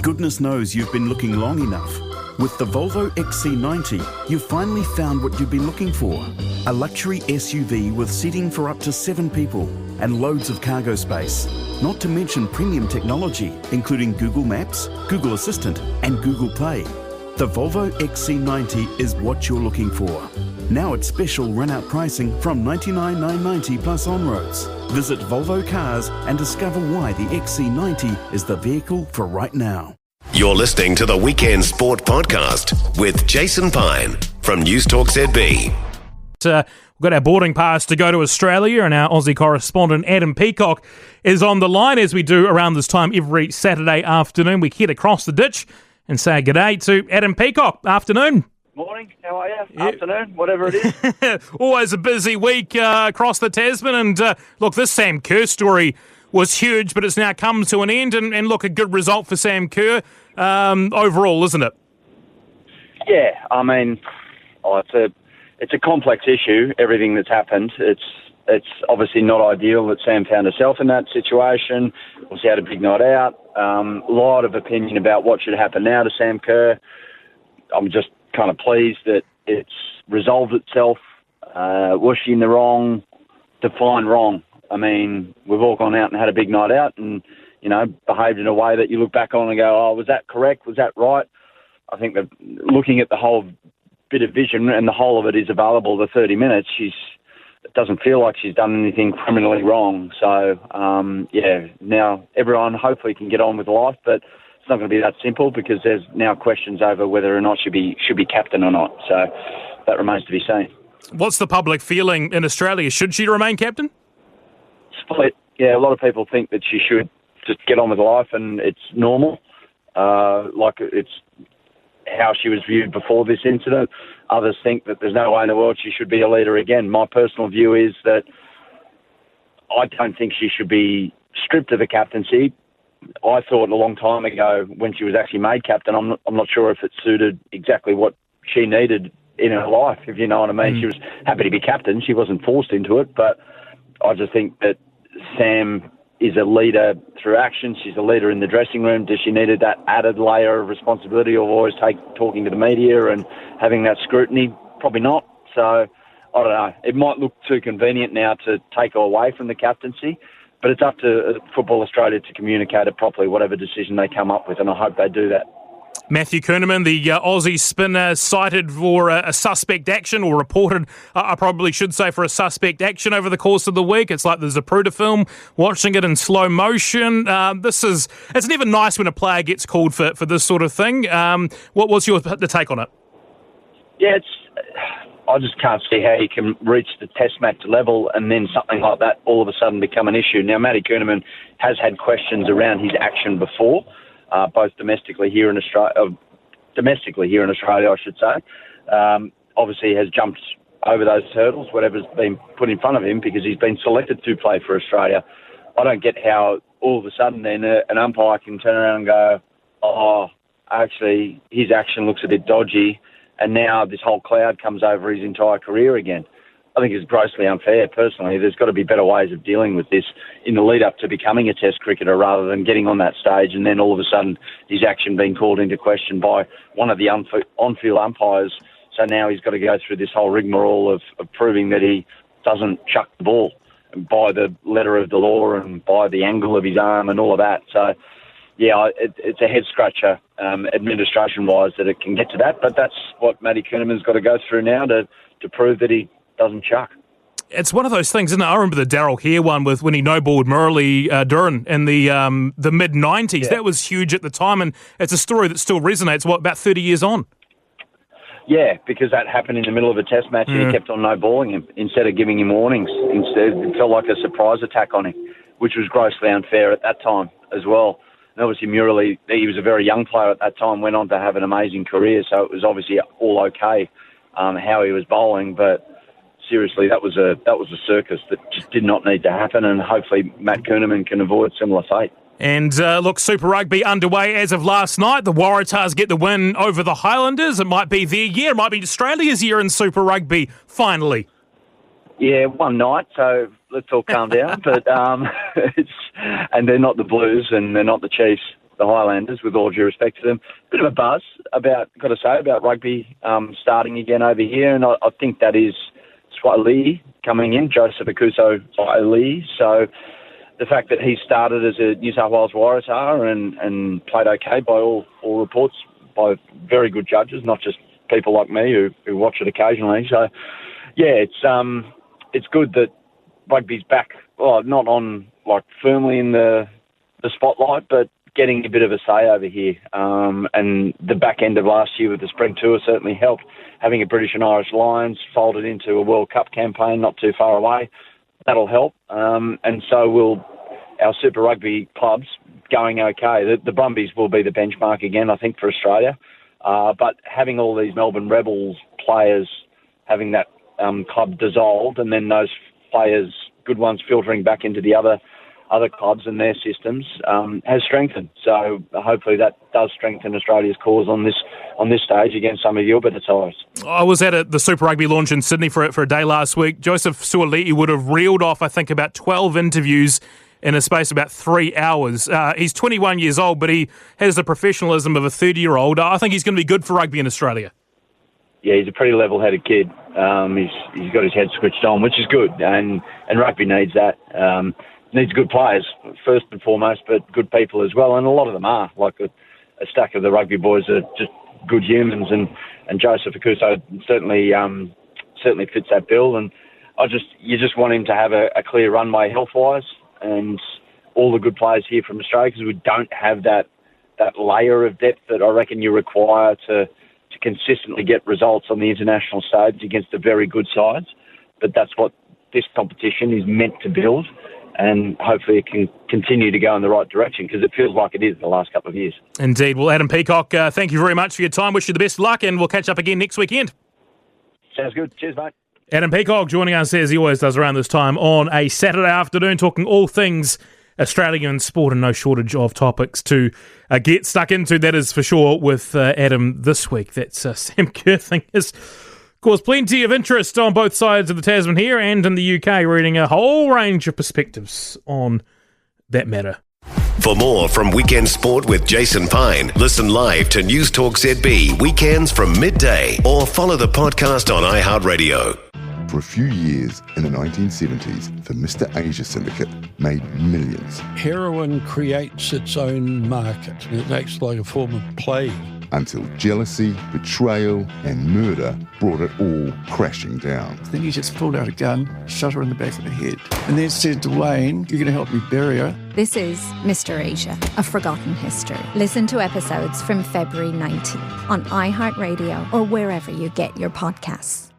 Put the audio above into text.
Goodness knows you've been looking long enough. With the Volvo XC90, you've finally found what you've been looking for. A luxury SUV with seating for up to 7 people and loads of cargo space. Not to mention premium technology, including Google Maps, Google Assistant and Google Play. The Volvo XC90 is what you're looking for. Now at special run-out pricing from $99,990 plus on-roads. Visit Volvo Cars and discover why the XC90 is the vehicle for right now. You're listening to the Weekend Sport Podcast with Jason Pine from News Talk ZB. We've got our boarding pass to go to Australia, and our Aussie correspondent Adam Peacock is on the line, as we do around this time every Saturday afternoon. We head across the ditch and say g'day to Adam Peacock. Afternoon. Morning, how are you? Yeah. Afternoon, whatever it is. Always a busy week across the Tasman, and look, this Sam Kerr story was huge, but it's now come to an end, and look, a good result for Sam Kerr overall, isn't it? Yeah, I mean, it's a complex issue, everything that's happened. It's obviously not ideal that Sam found herself in that situation. Obviously had a big night out. A lot of opinion about what should happen now to Sam Kerr. I'm just kind of pleased that it's resolved itself. Was she in the wrong? Define wrong. I mean, we've all gone out and had a big night out and, you know, behaved in a way that you look back on and go, oh, was that correct? Was that right? I think that looking at the whole bit of vision, and the whole of it is available, the 30 minutes, it doesn't feel like she's done anything criminally wrong. So, now everyone hopefully can get on with life, but it's not going to be that simple because there's now questions over whether or not she should be captain or not. So that remains to be seen. What's the public feeling in Australia? Should she remain captain? Split. Yeah, a lot of people think that she should just get on with life and it's normal. Like it's how she was viewed before this incident. Others think that there's no way in the world she should be a leader again. My personal view is that I don't think she should be stripped of the captaincy. I thought a long time ago when she was actually made captain, I'm not sure if it suited exactly what she needed in her life, if you know what I mean. She was happy to be captain. She wasn't forced into it, but I just think that Sam is a leader through action. She's a leader in the dressing room. Does she needed that added layer of responsibility of always talking to the media and having that scrutiny? Probably not. So, I don't know. It might look too convenient now to take her away from the captaincy, but it's up to Football Australia to communicate it properly, whatever decision they come up with, and I hope they do that. Matthew Kuhneman, the Aussie spinner, cited for a suspect action, or reported, I probably should say, for a suspect action over the course of the week. It's like there's a Zapruder film, watching it in slow motion. It's never nice when a player gets called for this sort of thing. What was the take on it? Yeah, I just can't see how you can reach the test match level and then something like that all of a sudden become an issue. Now, Matty Kuhneman has had questions around his action before, both domestically here in Australia, I should say. Obviously has jumped over those hurdles, whatever's been put in front of him, because he's been selected to play for Australia. I don't get how all of a sudden then an umpire can turn around and go, oh, actually, his action looks a bit dodgy, and now this whole cloud comes over his entire career again. I think it's grossly unfair, personally. There's got to be better ways of dealing with this in the lead-up to becoming a Test cricketer, rather than getting on that stage and then all of a sudden his action being called into question by one of the on-field umpires. So now he's got to go through this whole rigmarole of proving that he doesn't chuck the ball by the letter of the law and by the angle of his arm and all of that. So, yeah, it's a head-scratcher administration-wise that it can get to that, but that's what Matty Kuhneman's got to go through now to prove that he doesn't chuck. It's one of those things, isn't it? I remember the Daryl Hare one with when he no-balled Murali Duran in the mid-90s. Yeah. That was huge at the time, and it's a story that still resonates, about 30 years on? Yeah, because that happened in the middle of a test match and he kept on no-balling him instead of giving him warnings. Instead, it felt like a surprise attack on him, which was grossly unfair at that time as well. And obviously Murali, he was a very young player at that time, went on to have an amazing career, so it was obviously all okay how he was bowling, but seriously, that was a circus that just did not need to happen, and hopefully Matt Kuhneman can avoid similar fate. And look, Super Rugby underway as of last night. The Waratahs get the win over the Highlanders. It might be their year. It might be Australia's year in Super Rugby, finally. Yeah, one night, so let's all calm down. But and they're not the Blues and they're not the Chiefs. the Highlanders, with all due respect to them. Bit of a buzz about rugby starting again over here, and I think that is Swahili coming in, Joseph Akuso Swahili. So the fact that he started as a New South Wales Waratah and played okay by all reports, by very good judges, not just people like me who watch it occasionally. So, yeah, it's good that rugby's back, not on firmly in the spotlight, but getting a bit of a say over here. And the back end of last year with the spring tour certainly helped. Having a British and Irish Lions folded into a World Cup campaign not too far away, that'll help. And so will our Super Rugby clubs going okay. The Brumbies will be the benchmark again, I think, for Australia. But having all these Melbourne Rebels players having that club dissolved, and then those players, good ones, filtering back into the other clubs and their systems, has strengthened. So hopefully that does strengthen Australia's cause on this stage against some of your better sides. I was at the Super Rugby launch in Sydney for a day last week. Joseph Suaalii would have reeled off, I think, about 12 interviews in a space of about 3 hours. He's 21 years old, but he has the professionalism of a 30-year-old. I think he's going to be good for rugby in Australia. Yeah, he's a pretty level-headed kid. He's got his head switched on, which is good, and rugby needs that. Needs good players, first and foremost, but good people as well, and a lot of them are. Like a stack of the rugby boys are just good humans, and Joseph Akuso certainly fits that bill. And you just want him to have a clear runway health-wise, and all the good players here from Australia, because we don't have that layer of depth that I reckon you require to consistently get results on the international stage against the very good sides. But that's what this competition is meant to build, and hopefully it can continue to go in the right direction, because it feels like it is the last couple of years. Indeed. Well, Adam Peacock, thank you very much for your time. Wish you the best of luck, and we'll catch up again next weekend. Sounds good. Cheers, mate. Adam Peacock joining us as he always does around this time on a Saturday afternoon, talking all things Australian sport, and no shortage of topics to get stuck into, that is for sure, with Adam this week. That Sam Kerr thing has caused plenty of interest on both sides of the Tasman here and in the UK, reading a whole range of perspectives on that matter. For more from Weekend Sport with Jason Pine, listen live to News Talk ZB weekends from midday, or follow the podcast on iHeartRadio. For a few years in the 1970s, the Mr. Asia Syndicate made millions. Heroin creates its own market. It acts like a form of plague. Until jealousy, betrayal, and murder brought it all crashing down. Then he just pulled out a gun, shot her in the back of the head, and then said to Wayne, "You're going to help me bury her." This is Mr. Asia, a forgotten history. Listen to episodes from February 19 on iHeartRadio or wherever you get your podcasts.